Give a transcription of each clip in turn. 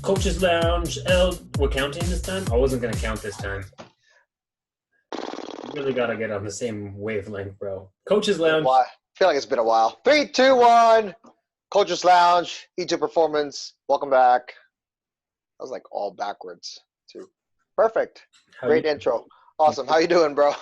Coach's Lounge. We're counting this time? I wasn't going to count this time. You really got to get on the same wavelength, bro. Coach's Lounge. I feel like it's been a while. 3, 2, 1. Coach's Lounge. E2 Performance. Welcome back. That was like all backwards, too. Perfect. Great intro. Awesome. How you doing, bro?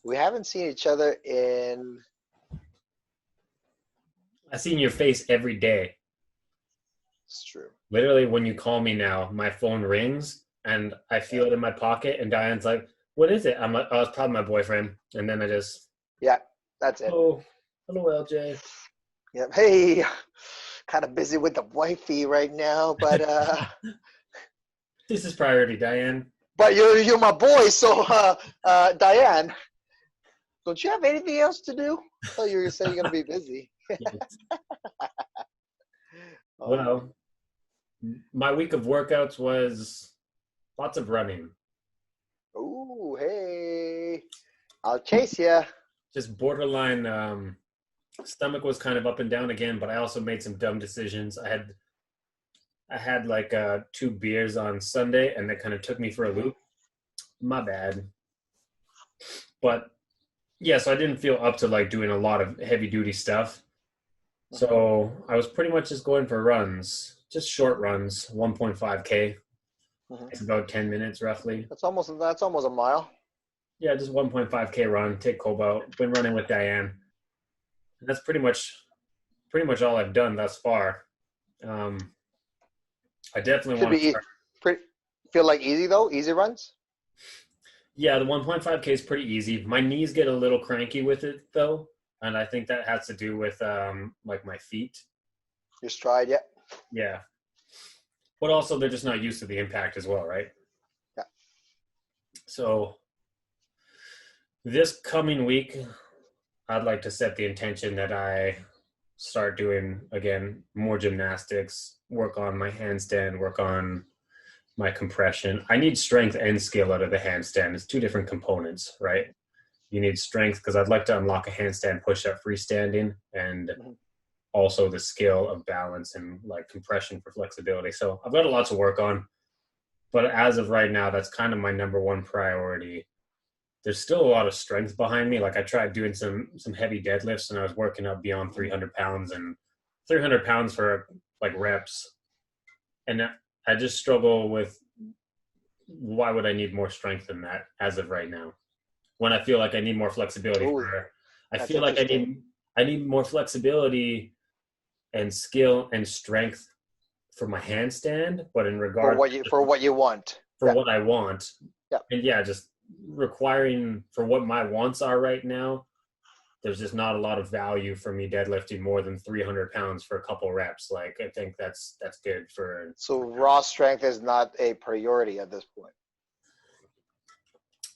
We haven't seen each other in... I seen your face every day. It's true. Literally, when you call me now, my phone rings, and I feel it in my pocket, and Diane's like, what is it? I'm like, oh, it's probably my boyfriend. And then I just... Yeah, that's it. Oh, hello, Eljay. Yep. Hey, kind of busy with the wifey right now, but... This is priority, Diane. But you're my boy, so Diane, don't you have anything else to do? Oh, you said you're gonna be busy. Well, my week of workouts was lots of running. Ooh, hey, I'll chase you. Just borderline. Stomach was kind of up and down again, but I also made some dumb decisions. I had like 2 beers on Sunday, and that kind of took me for a loop. My bad. But yeah, so I didn't feel up to like doing a lot of heavy duty stuff. So I was pretty much just going for runs, just short runs, 1.5K. It's about 10 minutes roughly. That's almost a mile. Yeah, just 1.5K run, take Kobo. Been running with Diane. And that's pretty much all I've done thus far. I definitely want to feel like easy though, easy runs. Yeah, the 1.5K is pretty easy. My knees get a little cranky with it though, and I think that has to do with like my feet. Your stride, yeah. Yeah, but also they're just not used to the impact as well, right? Yeah. So this coming week, I'd like to set the intention that I start doing again more gymnastics, work on my handstand, work on my compression. I need strength and skill out of the handstand. It's 2 different components, right? You need strength because I'd like to unlock a handstand push-up freestanding, and also the skill of balance and like compression for flexibility. So I've got a lot to work on, but as of right now, that's kind of my number 1 priority. There's still a lot of strength behind me. Like I tried doing some heavy deadlifts, and I was working up beyond 300 pounds, and 300 pounds for like reps. And I just struggle with why would I need more strength than that as of right now, when I feel like I need more flexibility. I feel like I need more flexibility and skill and strength for my handstand, but in regard for what you want, what I want, and just requiring for what my wants are right now. There's just not a lot of value for me deadlifting more than 300 pounds for a couple reps. Like, I think that's good for... So raw strength is not a priority at this point?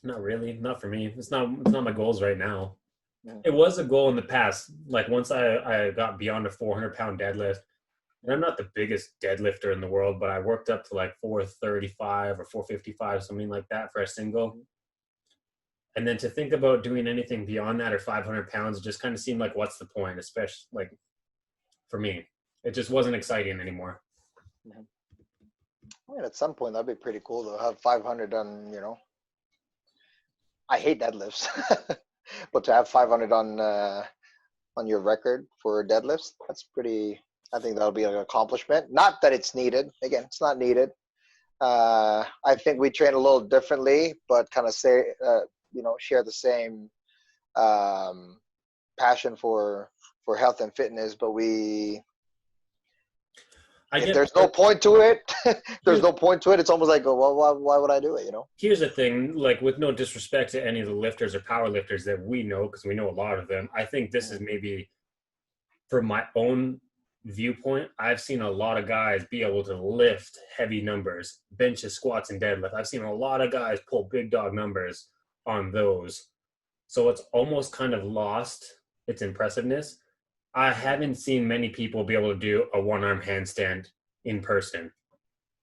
Not really. Not for me. It's not my goals right now. It was a goal in the past. Like, once I got beyond a 400-pound deadlift, and I'm not the biggest deadlifter in the world, but I worked up to like 435 or 455, something like that for a single. And then to think about doing anything beyond that or 500 pounds, it just kind of seemed like, what's the point? Especially like for me, it just wasn't exciting anymore. I mean, at some point that'd be pretty cool to have 500 on, I hate deadlifts, but to have 500 on your record for deadlifts, that's pretty, I think that'll be an accomplishment. Not that it's needed. Again, it's not needed. I think we train a little differently, but kind of share the same passion for health and fitness, but if there's no point to it, it's almost like, well, why would I do it, Here's the thing, like, with no disrespect to any of the lifters or power lifters that we know, because we know a lot of them, I think this is maybe, from my own viewpoint, I've seen a lot of guys be able to lift heavy numbers, benches, squats, and deadlift. I've seen a lot of guys pull big dog numbers on those. So it's almost kind of lost its impressiveness. I haven't seen many people be able to do a 1-arm handstand in person.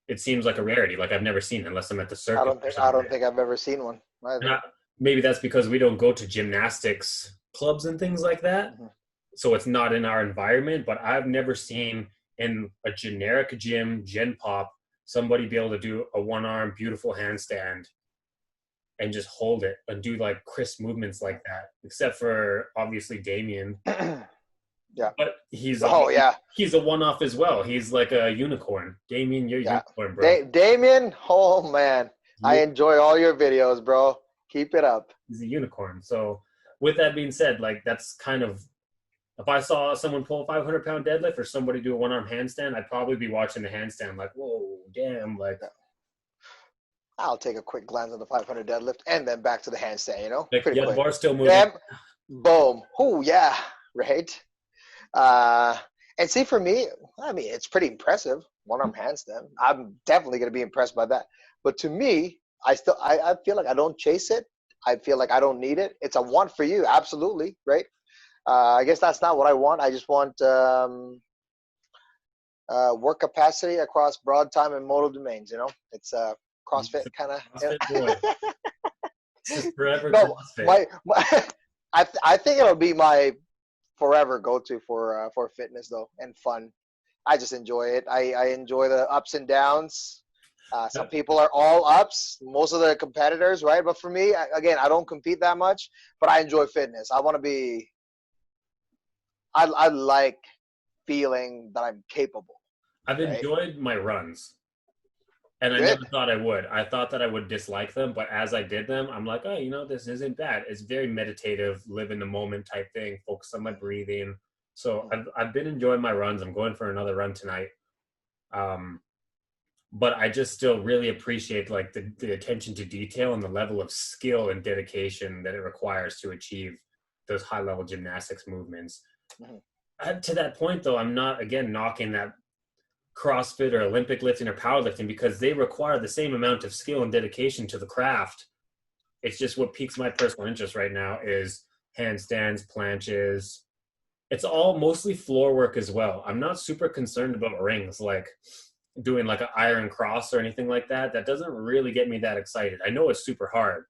It seems like a rarity. Like, I've never seen it unless I'm at the circuit. I don't think I've ever seen one either. Maybe that's because we don't go to gymnastics clubs and things like that. So it's not in our environment, but I've never seen in a generic gym, gen pop, somebody be able to do a one arm beautiful handstand and just hold it and do like crisp movements like that, except for obviously Damien. Yeah. But Oh yeah. he's a one off as well. He's like a unicorn. Damien, you're a Yeah. unicorn, bro. Damien, oh man, I You, enjoy all your videos, bro. Keep it up. he's a unicorn. So with that being said, like that's kind of, if I saw someone pull a 500-pound deadlift or somebody do a one arm handstand, I'd probably be watching the handstand like, whoa, damn, like I'll take a quick glance at the 500 deadlift and then back to the handstand, pretty yeah, the quick. bar's still moving. Bam, boom. Oh, yeah, right. Uh, and see, for me, I mean, it's pretty impressive. One arm handstand. I'm definitely going to be impressed by that. But to me, I feel like I don't chase it. I feel like I don't need it. It's a want for you. Absolutely. Right. I guess that's not what I want. I just want work capacity across broad time and modal domains. It's CrossFit kind of. CrossFit boy. Just forever No, CrossFit. I think it'll be my forever go-to for fitness though, and fun. I just enjoy it. I enjoy the ups and downs. Some people are all ups, most of the competitors, right? But for me, again, I don't compete that much, but I enjoy fitness. I want to be. I like feeling that I'm capable. I've Right? enjoyed my runs. And I Good. never thought I would. I thought that I would dislike them, but as I did them, I'm like, oh, this isn't bad. It's very meditative, live in the moment type thing, focus on my breathing. So I've been enjoying my runs. I'm going for another run tonight. But I just still really appreciate like the attention to detail and the level of skill and dedication that it requires to achieve those high level gymnastics movements. To that point, though, I'm not again knocking that CrossFit or Olympic lifting or powerlifting because they require the same amount of skill and dedication to the craft. It's just what piques my personal interest right now is handstands, planches. It's all mostly floor work as well. I'm not super concerned about rings, like doing like an iron cross or anything like that. That doesn't really get me that excited. I know it's super hard,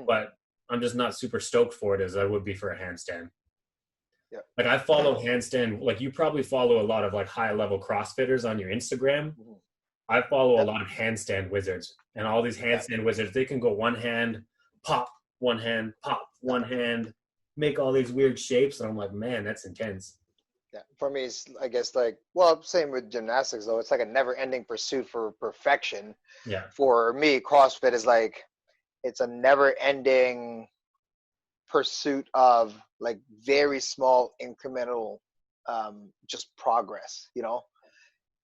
but I'm just not super stoked for it as I would be for a handstand. Yeah. Like I follow handstand, like you probably follow a lot of like high level CrossFitters on your Instagram. I follow a lot of handstand wizards, and all these handstand wizards, they can go one hand, pop, one hand, pop, one hand, make all these weird shapes. And I'm like, man, that's intense. Yeah. For me, it's, I guess, same with gymnastics, though. It's like a never ending pursuit for perfection. Yeah. For me, CrossFit is like, it's a never ending pursuit of like very small incremental just progress.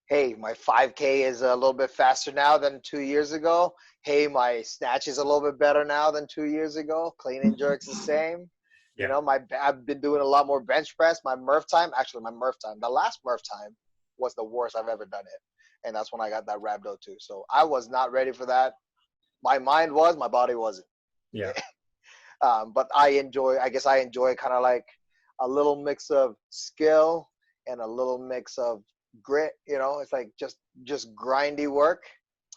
Hey, my 5K is a little bit faster now than 2 years ago. Hey, my snatch is a little bit better now than 2 years ago. Clean and jerk's the same. Yeah. I've been doing a lot more bench press. My Murph time, the last Murph time was the worst I've ever done it. And that's when I got that rhabdo too. So I was not ready for that. My mind was, my body wasn't. Yeah. But I enjoy kind of like a little mix of skill and a little mix of grit. It's like just grindy work.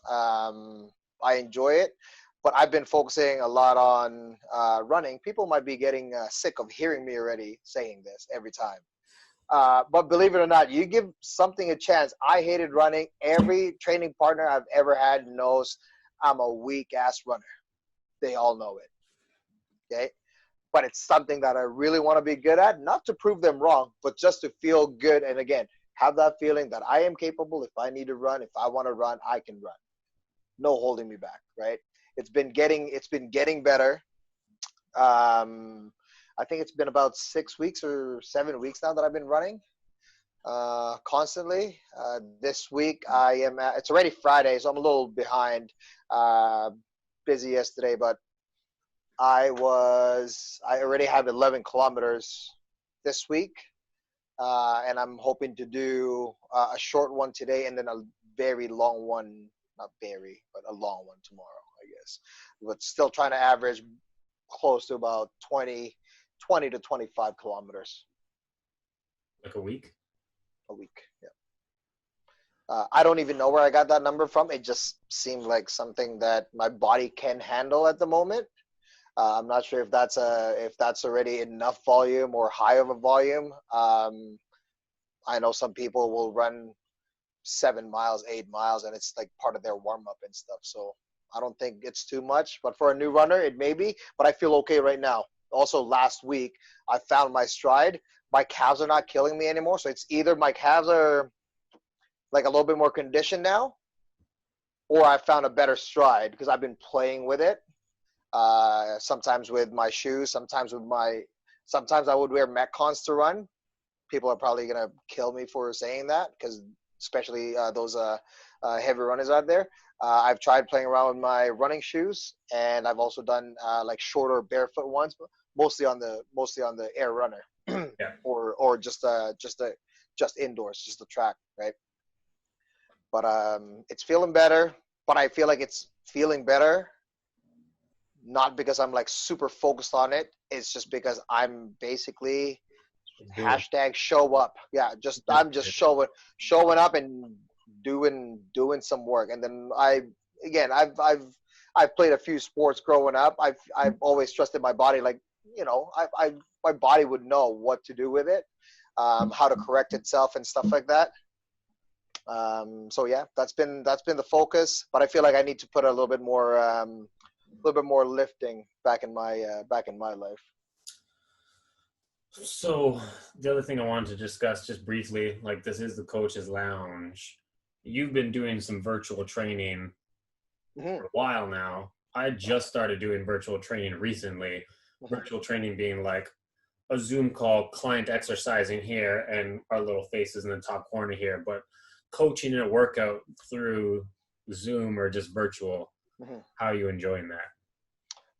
I enjoy it, but I've been focusing a lot on running. People might be getting sick of hearing me already saying this every time. But believe it or not, you give something a chance. I hated running. Every training partner I've ever had knows I'm a weak ass runner. They all know it. Okay. But it's something that I really want to be good at, not to prove them wrong, but just to feel good. And again, have that feeling that I am capable. If I need to run, if I want to run, I can run. No holding me back. Right. It's been getting better. I think it's been about 6 weeks or 7 weeks now that I've been running constantly. This week it's already Friday, so I'm a little behind, busy yesterday, but I already have 11 kilometers this week, and I'm hoping to do a short one today and then a very long one, not very, but a long one tomorrow, I guess. But still trying to average close to about 20 to 25 kilometers. Like a week? A week, yeah. I don't even know where I got that number from. It just seemed like something that my body can handle at the moment. I'm not sure if that's already enough volume or high of a volume. I know some people will run 7 miles, 8 miles, and it's like part of their warm up and stuff. So I don't think it's too much, but for a new runner, it may be. But I feel okay right now. Also, last week I found my stride. My calves are not killing me anymore. So it's either my calves are like a little bit more conditioned now, or I found a better stride because I've been playing with it. Sometimes with my shoes, sometimes I would wear Metcons to run. People are probably gonna kill me for saying that, because especially those heavy runners out there. I've tried playing around with my running shoes, and I've also done like shorter barefoot ones, but mostly on the air runner, Yeah. or just indoors, just the track, right? But it's feeling better. But I feel like it's feeling better not because I'm like super focused on it. It's just because I'm basically hashtag show up. Yeah, I'm just showing up and doing some work. And then I've played a few sports growing up. I've always trusted my body. Like, my body would know what to do with it, how to correct itself and stuff like that. So yeah, that's been the focus. But I feel like I need to put a little bit more lifting back in my life. So the other thing I wanted to discuss just briefly, like this is the coach's lounge. You've been doing some virtual training Mm-hmm. for a while now. I just started doing virtual training recently. Mm-hmm. Virtual training being like a Zoom call, client exercising here, and our little faces in the top corner here. But coaching in a workout through Zoom or just virtual, Mm-hmm. how are you enjoying that?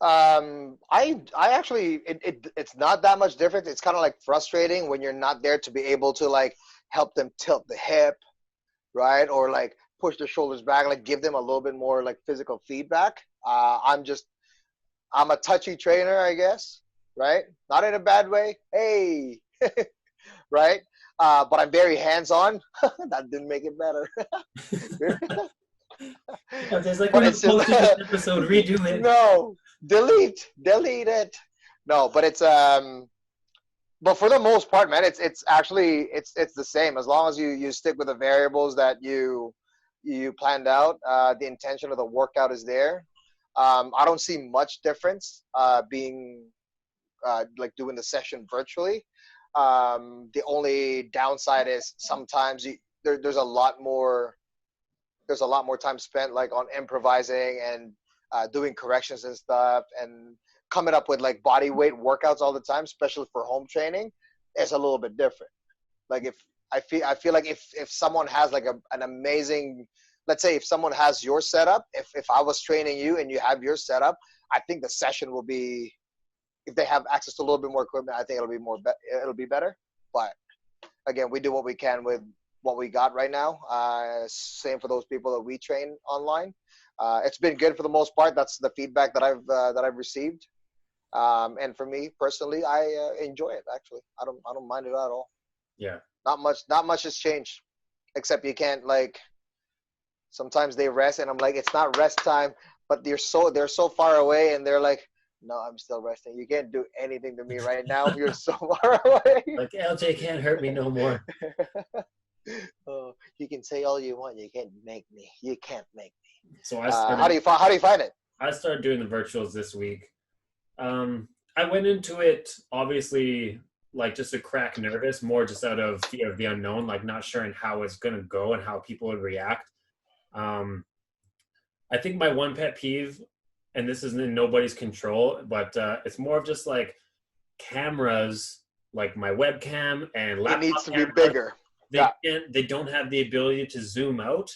I actually, it's not that much different. It's kind of like frustrating when you're not there to be able to like help them tilt the hip, right? Or like push their shoulders back, like give them a little bit more like physical feedback. I'm a touchy trainer, I guess, right? Not in a bad way. Hey, right? But I'm very hands-on. That didn't make it better. Yeah, there's like, But we're it's not just posting this episode, redo it. no, delete it. No, but it's but for the most part, man, it's actually it's the same as long as you stick with the variables that you planned out. The intention of the workout is there. I don't see much difference being like doing the session virtually. The only downside is sometimes there's a lot more time spent like on improvising and doing corrections and stuff, and coming up with like body weight workouts all the time, especially for home training. It's a little bit different. Like if I feel like if someone has like an amazing, let's say if someone has your setup, if I was training you and you have your setup, I think the session will be, if they have access to a little bit more equipment, I think it'll be better. But again, we do what we can with what we got right now. Same for those people that we train online. It's been good for the most part. That's the feedback that I've received. And for me personally, I enjoy it. Actually, I don't mind it at all. Yeah. Not much has changed, except you can't like. Sometimes they rest, and I'm like, it's not rest time, but they're so far away, and they're like, no, I'm still resting. You can't do anything to me right now. You're so far away. Like, Eljay can't hurt me no more. Oh, you can say all you want. You can't make me. You can't make me. So How do you find it? I started doing the virtuals this week. I went into it obviously like just a crack nervous, more just out of fear of the unknown, like not sure how it's gonna go and how people would react. I think my one pet peeve, and this isn't in nobody's control, but it's more of just like cameras, like my webcam and laptop. It needs to cameras, be bigger. they don't have the ability to zoom out.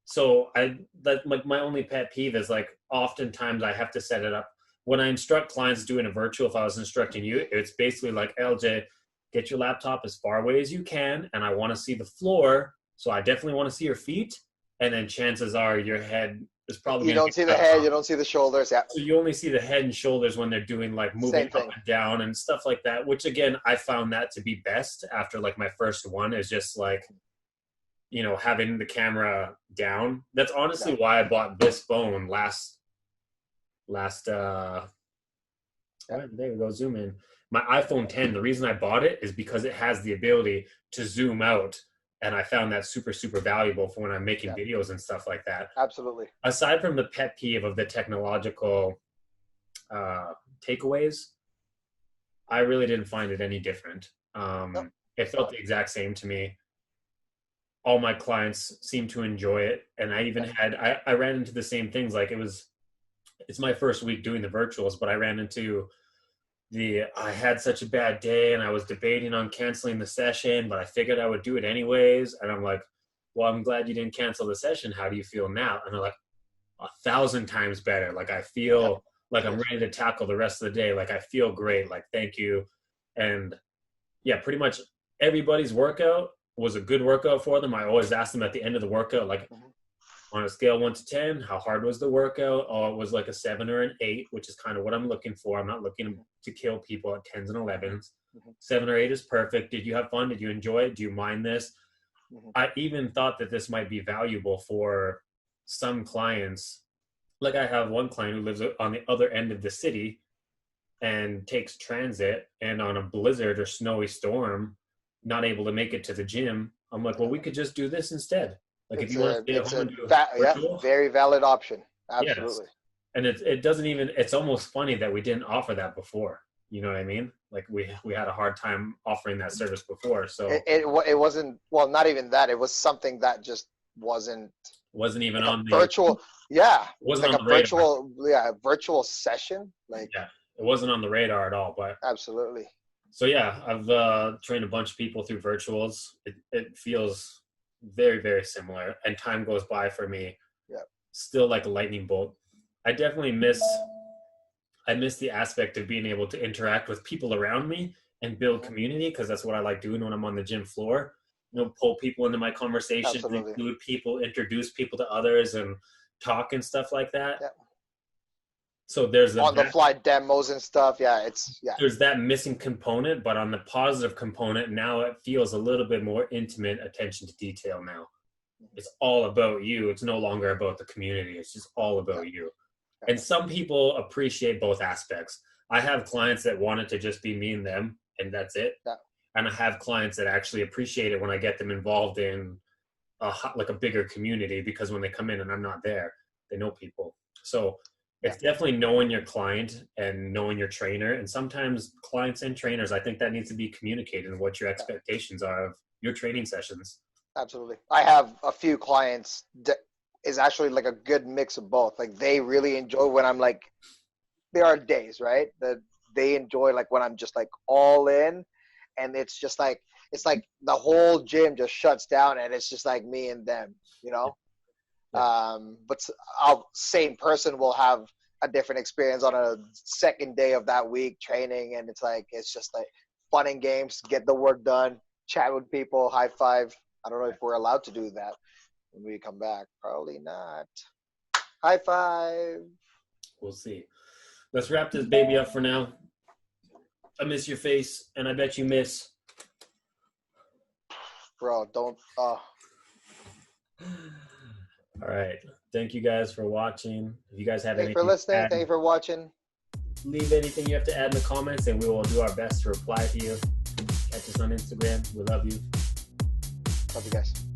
So like my only pet peeve is like oftentimes I have to set it up. When I instruct clients doing a virtual, if I was instructing you, it's basically like, Eljay, get your laptop as far away as you can, and I want to see the floor, so I definitely want to see your feet, and then chances are your head is probably You don't see the head, you don't see the shoulders. Yeah. So you only see the head and shoulders when they're doing like moving up and down and stuff like that, which again, I found that to be best after like my first one is just like, having the camera down. That's honestly why I bought this phone last there we go, zoom in. my iPhone 10, the reason I bought it is because it has the ability to zoom out. And I found that super, super valuable for when I'm making videos and stuff like that. Absolutely. Aside from the pet peeve of the technological takeaways, I really didn't find it any different. It felt the exact same to me. All my clients seemed to enjoy it. And I even I ran into the same things. Like it's my first week doing the virtuals, but I ran into I had such a bad day and I was debating on canceling the session, but I figured I would do it anyways. And I'm like, well, I'm glad you didn't cancel the session. How do you feel now? And they're like, 1,000 times better. Like, I feel like I'm ready to tackle the rest of the day. Like, I feel great. Like, thank you. And yeah, pretty much everybody's workout was a good workout for them. I always ask them at the end of the workout, like, on a scale 1 to 10, how hard was the workout? Oh, it was like a 7 or an 8, which is kind of what I'm looking for. I'm not looking to kill people at 10s and 11s. 7 or 8 is perfect. Did you have fun? Did you enjoy it? Do you mind this? I even thought that this might be valuable for some clients. Like, I have one client who lives on the other end of the city and takes transit, and on a blizzard or snowy storm, not able to make it to the gym. I'm like, well, we could just do this instead. Like, if you want to stay at home and do virtual, very valid option. Absolutely. Yes. And it doesn't even, it's almost funny that we didn't offer that before. You know what I mean? Like, we had a hard time offering that service before. So it wasn't, well, not even that. It was something that just wasn't even like on the virtual. Yeah. Wasn't like on a the virtual, virtual session. Like, yeah, it wasn't on the radar at all, but absolutely. So yeah, I've trained a bunch of people through virtuals. It feels very, very similar, and time goes by for me. Yeah. Still like a lightning bolt. I definitely miss the aspect of being able to interact with people around me and build community, because that's what I like doing when I'm on the gym floor. You know, pull people into my conversations, include people, introduce people to others, and talk and stuff like that. Yeah. So there's on the fly demos and stuff. There's that missing component, but on the positive component, now it feels a little bit more intimate attention to detail now. It's all about you. It's no longer about the community. It's just all about you. And some people appreciate both aspects. I have clients that want it to just be me and them, and that's it. Yeah. And I have clients that actually appreciate it when I get them involved in a bigger community, because when they come in and I'm not there, they know people. So it's definitely knowing your client and knowing your trainer. And sometimes clients and trainers, I think that needs to be communicated, and what your expectations are of your training sessions. Absolutely. I have a few clients that is actually like a good mix of both. Like, they really enjoy when I'm like, there are days, right, that they enjoy like when I'm just like all in, and it's just like, it's like the whole gym just shuts down and it's just like me and them, you know? But same person will have a different experience on a second day of that week training, and it's like, it's just like fun and games, get the work done, chat with people, high five. I don't know if we're allowed to do that when we come back. Probably not. High five. We'll see. Let's wrap this baby up for now. I miss your face, and I bet you miss. Bro, don't. All right. Thank you guys for watching. If you guys have anything for listening, thank you for watching. Leave anything you have to add in the comments, and we will do our best to reply to you. Catch us on Instagram. We love you. Love you guys.